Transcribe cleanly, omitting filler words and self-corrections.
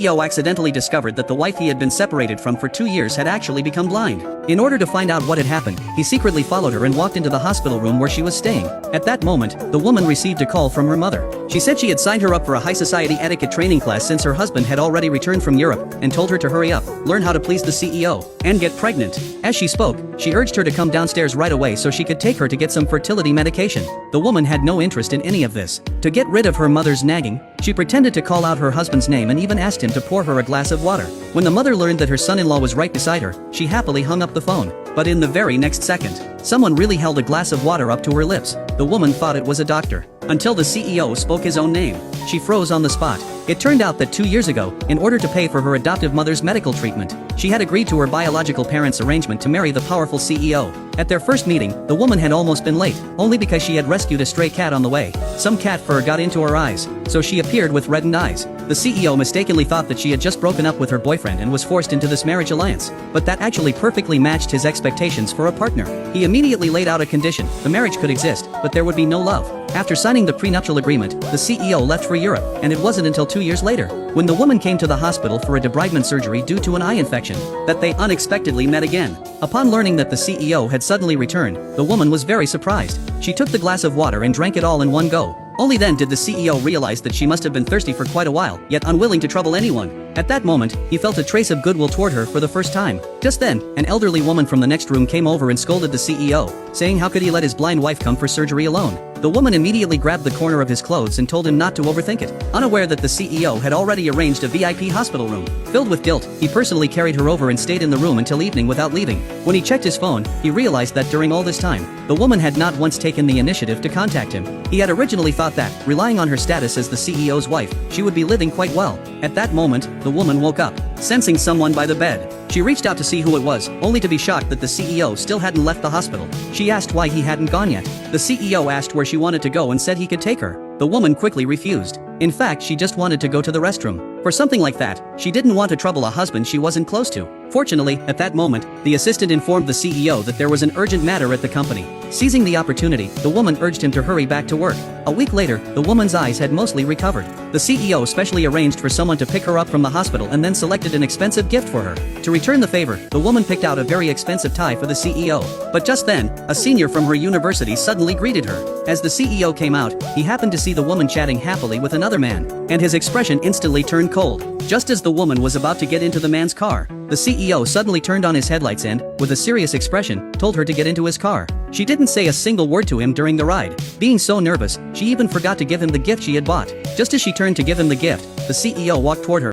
CEO accidentally discovered that the wife he had been separated from for 2 years had actually become blind. In order to find out what had happened, he secretly followed her and walked into the hospital room where she was staying. At that moment, the woman received a call from her mother. She said she had signed her up for a high society etiquette training class since her husband had already returned from Europe, and told her to hurry up, learn how to please the CEO, and get pregnant. As she spoke, she urged her to come downstairs right away so she could take her to get some fertility medication. The woman had no interest in any of this. To get rid of her mother's nagging, she pretended to call out her husband's name and even asked him to pour her a glass of water. When the mother learned that her son-in-law was right beside her, she happily hung up the phone. But in the very next second, someone really held a glass of water up to her lips. The woman thought it was a doctor. Until the CEO spoke his own name, she froze on the spot. It turned out that 2 years ago, in order to pay for her adoptive mother's medical treatment, she had agreed to her biological parents' arrangement to marry the powerful CEO. At their first meeting, the woman had almost been late, only because she had rescued a stray cat on the way. Some cat fur got into her eyes, so she appeared with reddened eyes. The CEO mistakenly thought that she had just broken up with her boyfriend and was forced into this marriage alliance, but that actually perfectly matched his expectations for a partner. He immediately laid out a condition: the marriage could exist, but there would be no love. After signing the prenuptial agreement, the CEO left for Europe, and it wasn't until 2 years later, when the woman came to the hospital for a debridement surgery due to an eye infection, that they unexpectedly met again. Upon learning that the CEO had suddenly returned, the woman was very surprised. She took the glass of water and drank it all in one go. Only then did the CEO realize that she must have been thirsty for quite a while, yet unwilling to trouble anyone. At that moment, he felt a trace of goodwill toward her for the first time. Just then, an elderly woman from the next room came over and scolded the CEO, saying how could he let his blind wife come for surgery alone. The woman immediately grabbed the corner of his clothes and told him not to overthink it, unaware that the CEO had already arranged a VIP hospital room. Filled with guilt, he personally carried her over and stayed in the room until evening without leaving. When he checked his phone, he realized that during all this time, the woman had not once taken the initiative to contact him. He had originally thought that, relying on her status as the CEO's wife, she would be living quite well. At that moment, the woman woke up, sensing someone by the bed. She reached out to see who it was, only to be shocked that the CEO still hadn't left the hospital. She asked why he hadn't gone yet. The CEO asked where she wanted to go and said he could take her. The woman quickly refused. In fact, she just wanted to go to the restroom. For something like that, she didn't want to trouble a husband she wasn't close to. Fortunately, at that moment, the assistant informed the CEO that there was an urgent matter at the company. Seizing the opportunity, the woman urged him to hurry back to work. A week later, the woman's eyes had mostly recovered. The CEO specially arranged for someone to pick her up from the hospital and then selected an expensive gift for her. To return the favor, the woman picked out a very expensive tie for the CEO. But just then, a senior from her university suddenly greeted her. As the CEO came out, he happened to see the woman chatting happily with another man, and his expression instantly turned cold. Just as the woman was about to get into the man's car, the CEO suddenly turned on his headlights and, with a serious expression, told her to get into his car. She didn't say a single word to him during the ride. Being so nervous, she even forgot to give him the gift she had bought. Just as she turned to give him the gift, the CEO walked toward her.